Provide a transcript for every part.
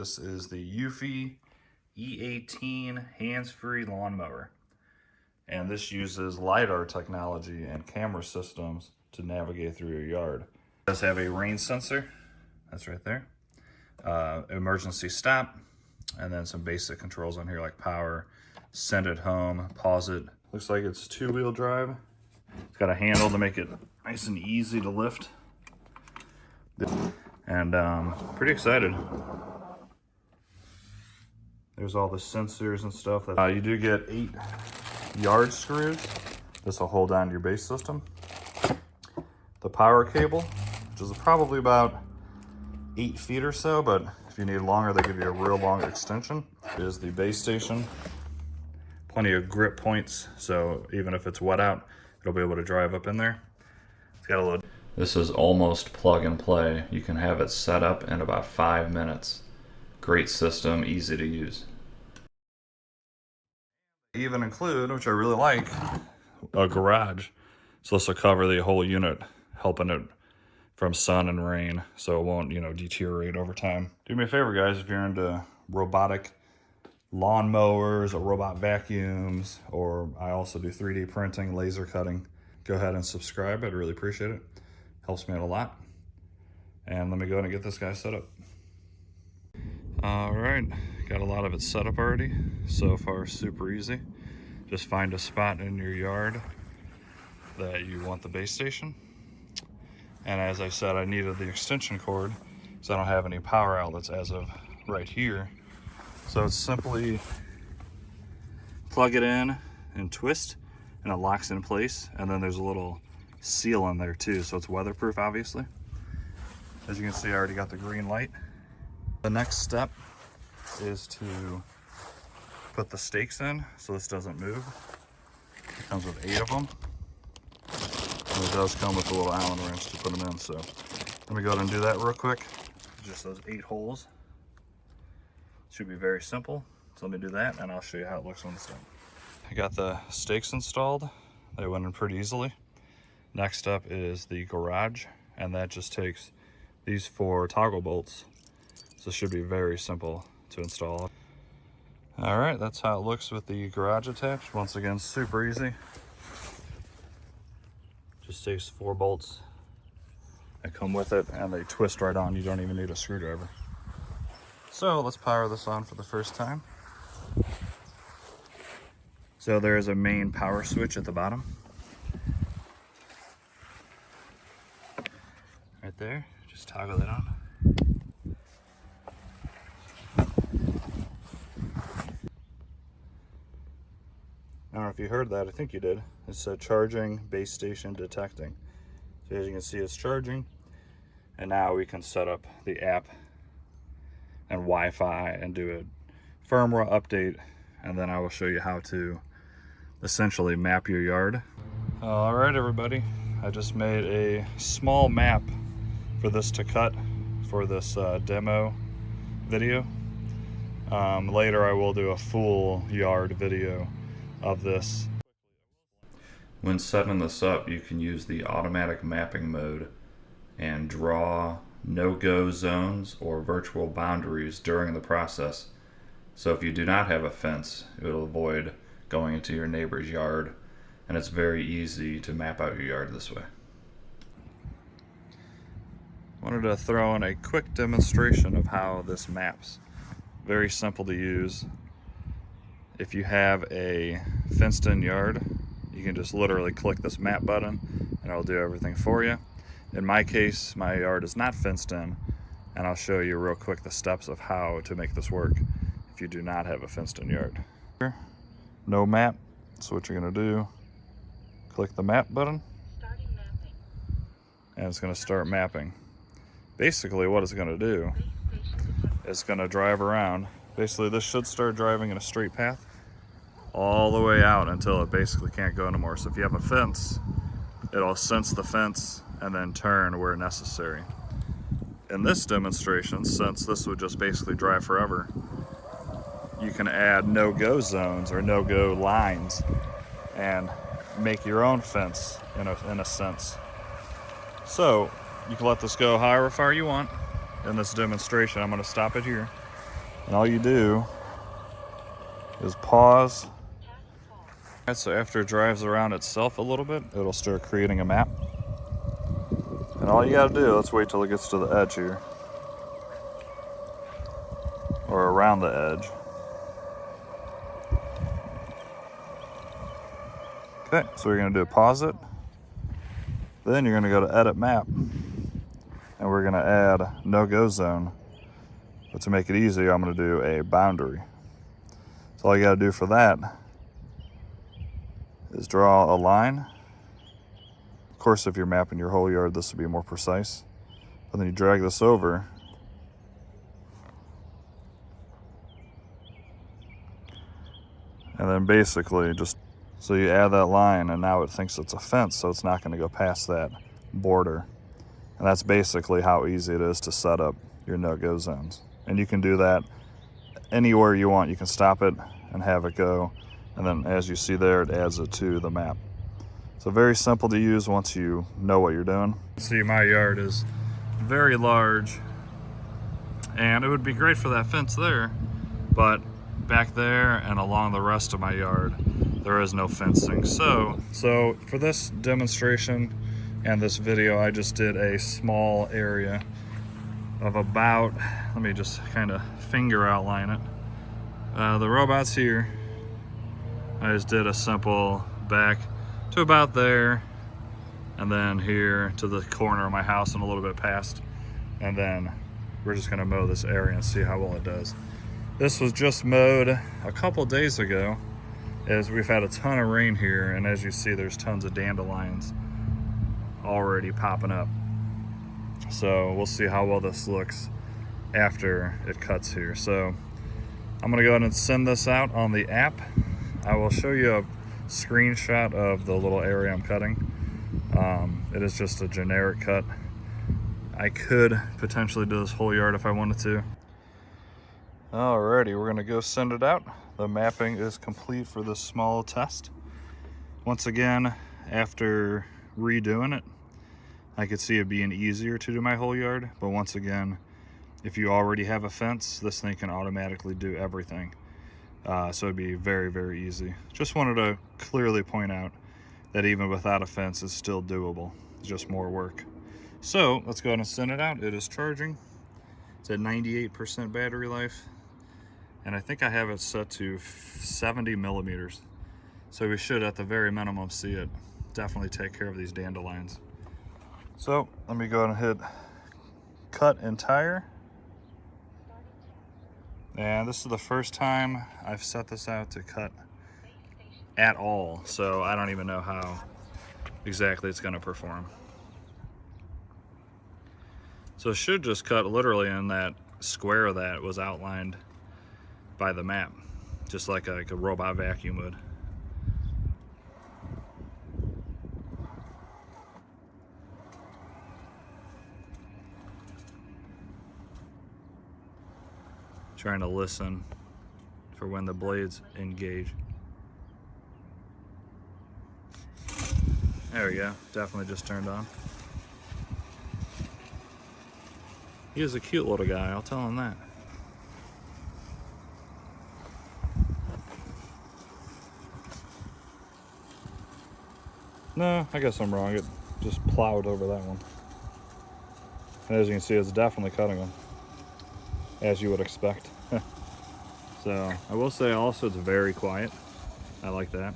This is the eufy E18 hands-free lawn mower. And this uses LiDAR technology and camera systems to navigate through your yard. It does have a rain sensor, that's right there, emergency stop, and then some basic controls on here like power, send it home, pause it. Looks like it's two-wheel drive. It's got a handle to make it nice and easy to lift. And pretty excited. There's all the sensors and stuff. You do get 8 yard screws. This will hold on to your base system. The power cable, which is probably about 8 feet or so, but if you need longer, they give you a real long extension. Is the base station. Plenty of grip points, so even if it's wet out, it'll be able to drive up in there. It's got a little... This is almost plug and play. You can have it set up in about 5 minutes. Great system, easy to use. Even include, which I really like, a garage. So this will cover the whole unit, helping it from sun and rain, so it won't, deteriorate over time. Do me a favor, guys, if you're into robotic lawn mowers or robot vacuums, or I also do 3D printing, laser cutting, go ahead and subscribe. I'd really appreciate it. Helps me out a lot. And let me go ahead and get this guy set up. All right, got a lot of it set up already. So far, super easy. Just find a spot in your yard that you want the base station. And as I said, I needed the extension cord because I don't have any power outlets as of right here. So it's simply plug it in and twist, and it locks in place. And then there's a little seal in there too, so it's weatherproof, obviously. As you can see, I already got the green light. The next step is to put the stakes in so this doesn't move. It comes with 8 of them. And it does come with a little Allen wrench to put them in, so let me go ahead and do that real quick. Just those 8 holes. Should be very simple. So let me do that and I'll show you how it looks when it's done. I got the stakes installed. They went in pretty easily. Next up is the garage, and that just takes these 4 toggle bolts. So it should be very simple to install. All right, that's how it looks with the garage attached. Once again, super easy. Just takes 4 bolts that come with it, and they twist right on. You don't even need a screwdriver. So let's power this on for the first time. So there is a main power switch at the bottom. Right there, just toggle it on. I don't know if you heard that, I think you did. It said charging, base station detecting. So as you can see, it's charging. And now we can set up the app and Wi-Fi and do a firmware update. And then I will show you how to essentially map your yard. All right, everybody. I just made a small map for this to cut for this demo video. Later I will do a full yard video of this. When setting this up, you can use the automatic mapping mode and draw no-go zones or virtual boundaries during the process. So if you do not have a fence, it will avoid going into your neighbor's yard, and it's very easy to map out your yard this way. Wanted to throw in a quick demonstration of how this maps. Very simple to use. If you have a fenced-in yard, you can just literally click this map button and it'll do everything for you. In my case, my yard is not fenced in, and I'll show you real quick the steps of how to make this work if you do not have a fenced-in yard. No map, so what you're gonna do, click the map button, and it's gonna start mapping. Basically what it's gonna do is gonna drive around. Basically this should start driving in a straight path all the way out until it basically can't go anymore. So if you have a fence, it'll sense the fence and then turn where necessary. In this demonstration, since this would just basically drive forever, you can add no-go zones or no-go lines and make your own fence in a sense. So you can let this go however far you want. In this demonstration, I'm going to stop it here. And all you do is pause. Alright, so after it drives around itself a little bit, it'll start creating a map. And all you gotta do, let's wait till it gets to the edge here. Or around the edge. Okay, so we're gonna do pause it. Then you're gonna go to edit map. And we're gonna add no go zone. But to make it easier, I'm gonna do a boundary. So all you gotta do for that is draw a line. Of course, if you're mapping your whole yard, this would be more precise. But then you drag this over. And then basically just, so you add that line and now it thinks it's a fence, so it's not gonna go past that border. And that's basically how easy it is to set up your no-go zones. And you can do that anywhere you want. You can stop it and have it go. And then as you see there, it adds it to the map. So very simple to use once you know what you're doing. See, my yard is very large and it would be great for that fence there, but back there and along the rest of my yard, there is no fencing. So for this demonstration and this video, I just did a small area of about, let me just kind of finger outline it. The robot's here. I just did a simple back to about there, and then here to the corner of my house and a little bit past. And then we're just gonna mow this area and see how well it does. This was just mowed a couple days ago, as we've had a ton of rain here, and as you see, there's tons of dandelions already popping up. So we'll see how well this looks after it cuts here. So I'm gonna go ahead and send this out on the app. I will show you a screenshot of the little area I'm cutting. It is just a generic cut. I could potentially do this whole yard if I wanted to. Alrighty, we're gonna go send it out. The mapping is complete for this small test. Once again, after redoing it, I could see it being easier to do my whole yard, but once again, if you already have a fence, this thing can automatically do everything. So it'd be very, very easy. Just wanted to clearly point out that even without a fence, it's still doable. It's just more work. So let's go ahead and send it out. It is charging. It's at 98% battery life. And I think I have it set to 70 millimeters. So we should, at the very minimum, see it definitely take care of these dandelions. So let me go ahead and hit cut entire. And this is the first time I've set this out to cut at all. So I don't even know how exactly it's gonna perform. So it should just cut literally in that square that was outlined by the map, just like a robot vacuum would. Trying to listen for when the blades engage. There we go, definitely just turned on. He is a cute little guy, I'll tell him that. No, I guess I'm wrong. It just plowed over that one. And as you can see, it's definitely cutting them, as you would expect. So I will say also it's very quiet. I like that.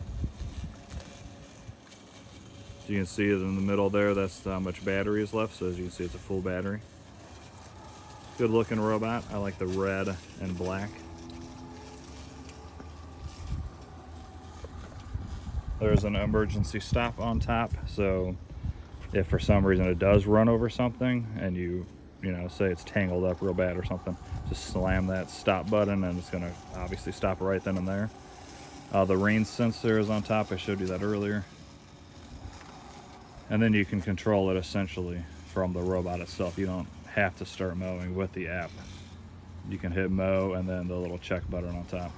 As you can see in the middle there, that's how much battery is left. So as you can see, it's a full battery. Good looking robot. I like the red and black. There's an emergency stop on top, so if for some reason it does run over something and you know, say it's tangled up real bad or something, just slam that stop button and it's gonna obviously stop right then and there. The rain sensor is on top, I showed you that earlier. And then you can control it essentially from the robot itself. You don't have to start mowing with the app. You can hit mow and then the little check button on top.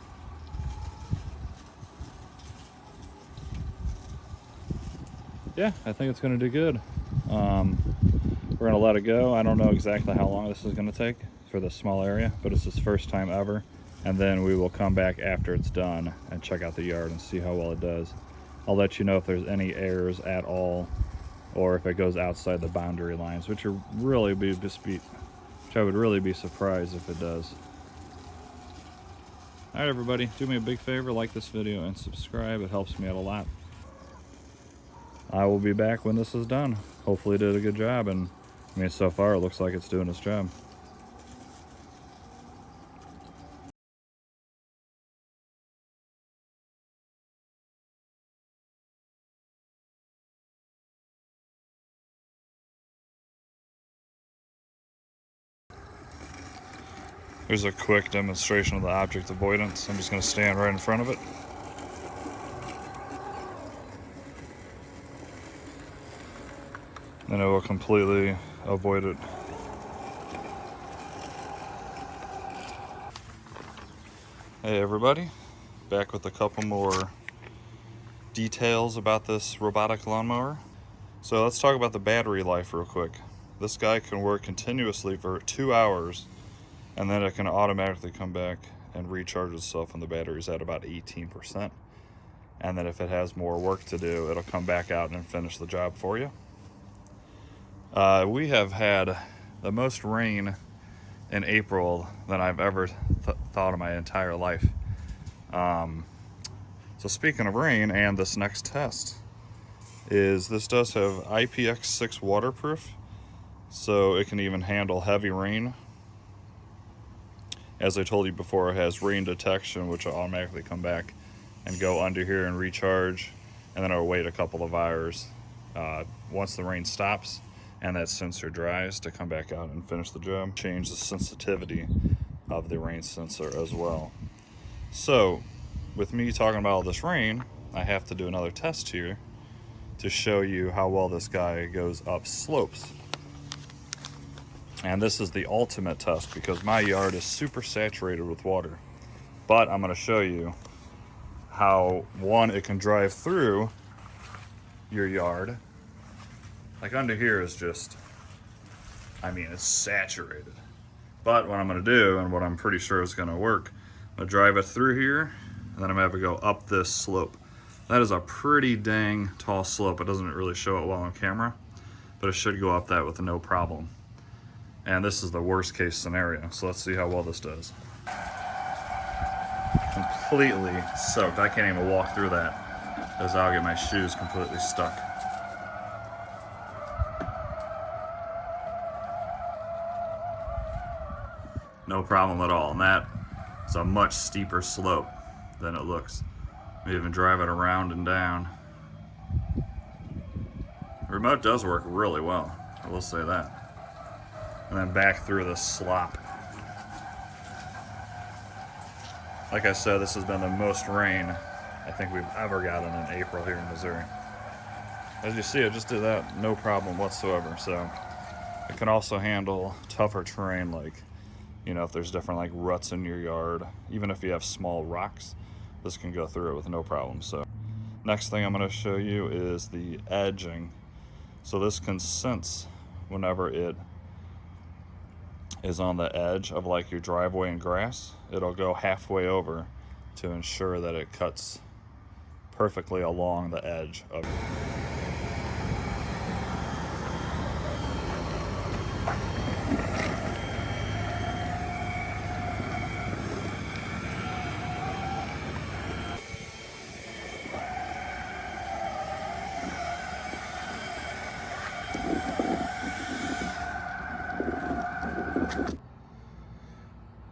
Yeah, I think it's gonna do good. We're gonna let it go. I don't know exactly how long this is gonna take, for this small area, but it's his first time ever. And then we will come back after it's done and check out the yard and see how well it does. I'll let you know if there's any errors at all, or if it goes outside the boundary lines, which I would really be surprised if it does. All right, everybody, do me a big favor, like this video and subscribe. It helps me out a lot. I will be back when this is done. Hopefully it did a good job, and I mean, so far it looks like it's doing its job. Here's a quick demonstration of the object avoidance. I'm just going to stand right in front of it. And it will completely avoid it. Hey everybody, back with a couple more details about this robotic lawnmower. So let's talk about the battery life real quick. This guy can work continuously for 2 hours, and then it can automatically come back and recharge itself when the battery's at about 18%. And then if it has more work to do, it'll come back out and finish the job for you. We have had the most rain in April than I've ever thought of my entire life. So speaking of rain, and this next test this does have IPX6 waterproof, so it can even handle heavy rain. As I told you before, it has rain detection, which will automatically come back and go under here and recharge, and then it'll wait a couple of hours once the rain stops and that sensor dries to come back out and finish the job. Change the sensitivity of the rain sensor as well. So with me talking about all this rain, I have to do another test here to show you how well this guy goes up slopes. And this is the ultimate test because my yard is super saturated with water. But I'm going to show you how, one, it can drive through your yard. Like under here is just, I mean, it's saturated. But what I'm going to do, and what I'm pretty sure is going to work, I'm going to drive it through here, and then I'm going to have to go up this slope. That is a pretty dang tall slope. It doesn't really show it well on camera, but it should go up that with no problem. And this is the worst case scenario, so let's see how well this does. Completely soaked. I can't even walk through that, because I'll get my shoes completely stuck. No problem at all, and that is a much steeper slope than it looks. We even drive it around and down. The remote does work really well, I will say that. And then back through the slop. Like I said, this has been the most rain I think we've ever gotten in April here in Missouri. As you see, I just did that no problem whatsoever. So it can also handle tougher terrain, like, you know, if there's different like ruts in your yard, even if you have small rocks, this can go through it with no problem. So next thing I'm going to show you is the edging. So this can sense whenever it is on the edge of like your driveway and grass. It'll go halfway over to ensure that it cuts perfectly along the edge of it.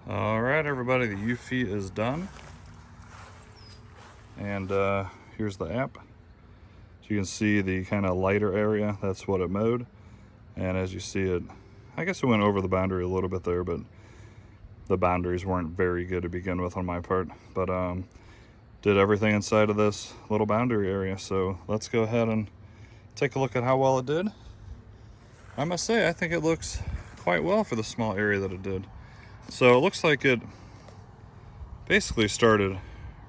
All right, everybody, the eufy is done. And here's the app. So you can see the kind of lighter area, that's what it mowed. And as you see it, I guess it went over the boundary a little bit there, but the boundaries weren't very good to begin with on my part. But did everything inside of this little boundary area. So let's go ahead and take a look at how well it did. I must say, I think it looks quite well for the small area that it did. So it looks like it basically started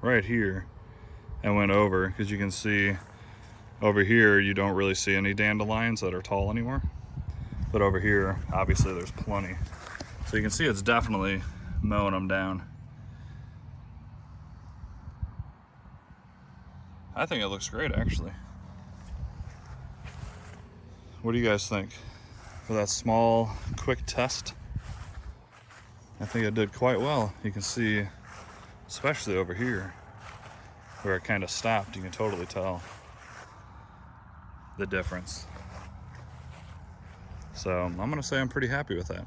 right here and went over, because you can see over here you don't really see any dandelions that are tall anymore, but over here obviously there's plenty. So you can see it's definitely mowing them down. I think it looks great, actually. What do you guys think? For that small, quick test, I think it did quite well. You can see, especially over here, where it kind of stopped, you can totally tell the difference. So I'm gonna say I'm pretty happy with that.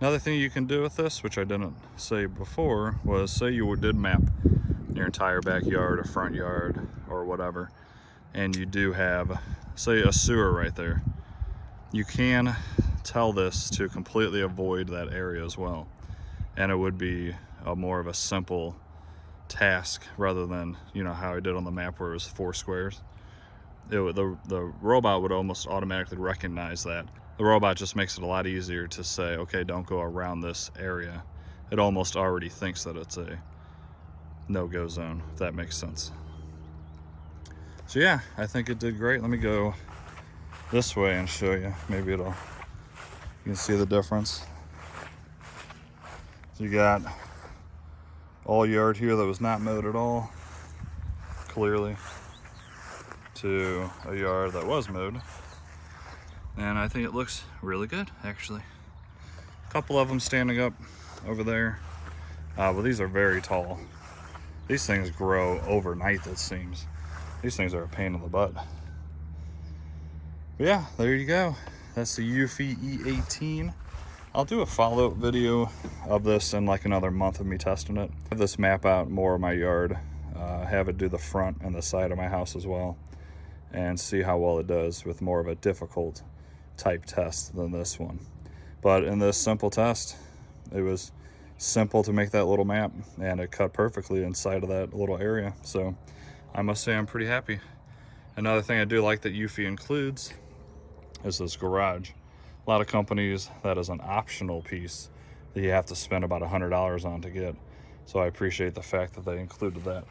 Another thing you can do with this, which I didn't say before, was say you did map your entire backyard or front yard or whatever, and you do have, say, a sewer right there. You can tell this to completely avoid that area as well, and it would be more of a simple task rather than, you know, how I did on the map where it was 4 squares. The robot would almost automatically recognize that. The robot just makes it a lot easier to say, okay, don't go around this area. It almost already thinks that it's a no-go zone, if that makes sense. So yeah, I think it did great. Let me go this way and show you. Maybe you can see the difference. So you got all yard here that was not mowed at all, clearly, to a yard that was mowed. And I think it looks really good, actually. A couple of them standing up over there. But these are very tall. These things grow overnight, it seems. These things are a pain in the butt. But yeah, there you go. That's the eufy E18. I'll do a follow-up video of this in like another month of me testing it. Have this map out more of my yard. Have it do the front and the side of my house as well, and see how well it does with more of a difficult type test than this one. But in this simple test, it was simple to make that little map, and it cut perfectly inside of that little area. So I must say I'm pretty happy. Another thing I do like that eufy includes is this garage. A lot of companies, that is an optional piece that you have to spend about $100 on to get. So I appreciate the fact that they included that.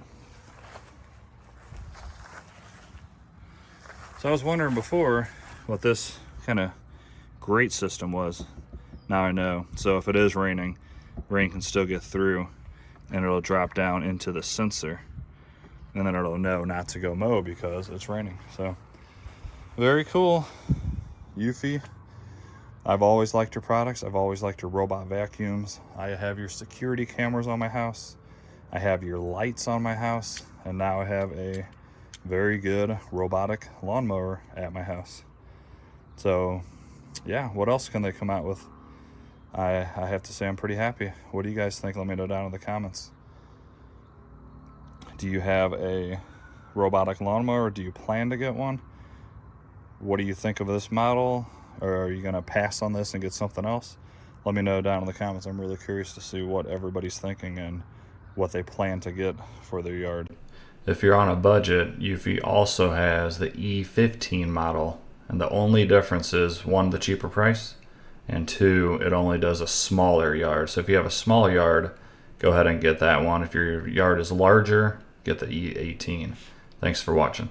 So I was wondering before what this kind of grate system was. Now I know. So if it is raining, rain can still get through and it'll drop down into the sensor, and then it'll know not to go mow because it's raining. So very cool. eufy, I've always liked your products. I've always liked your robot vacuums. I have your security cameras on my house. I have your lights on my house, and now I have a very good robotic lawnmower at my house. So yeah, what else can they come out with? I have to say I'm pretty happy. What do you guys think? Let me know down in the comments. Do you have a robotic lawnmower? Do you plan to get one? What do you think of this model? Or are you gonna pass on this and get something else? Let me know down in the comments. I'm really curious to see what everybody's thinking and what they plan to get for their yard. If you're on a budget, eufy also has the E18 model, and the only difference is, 1, the cheaper price, and 2, it only does a smaller yard. So if you have a small yard, go ahead and get that one. If your yard is larger, get the E18. Thanks for watching.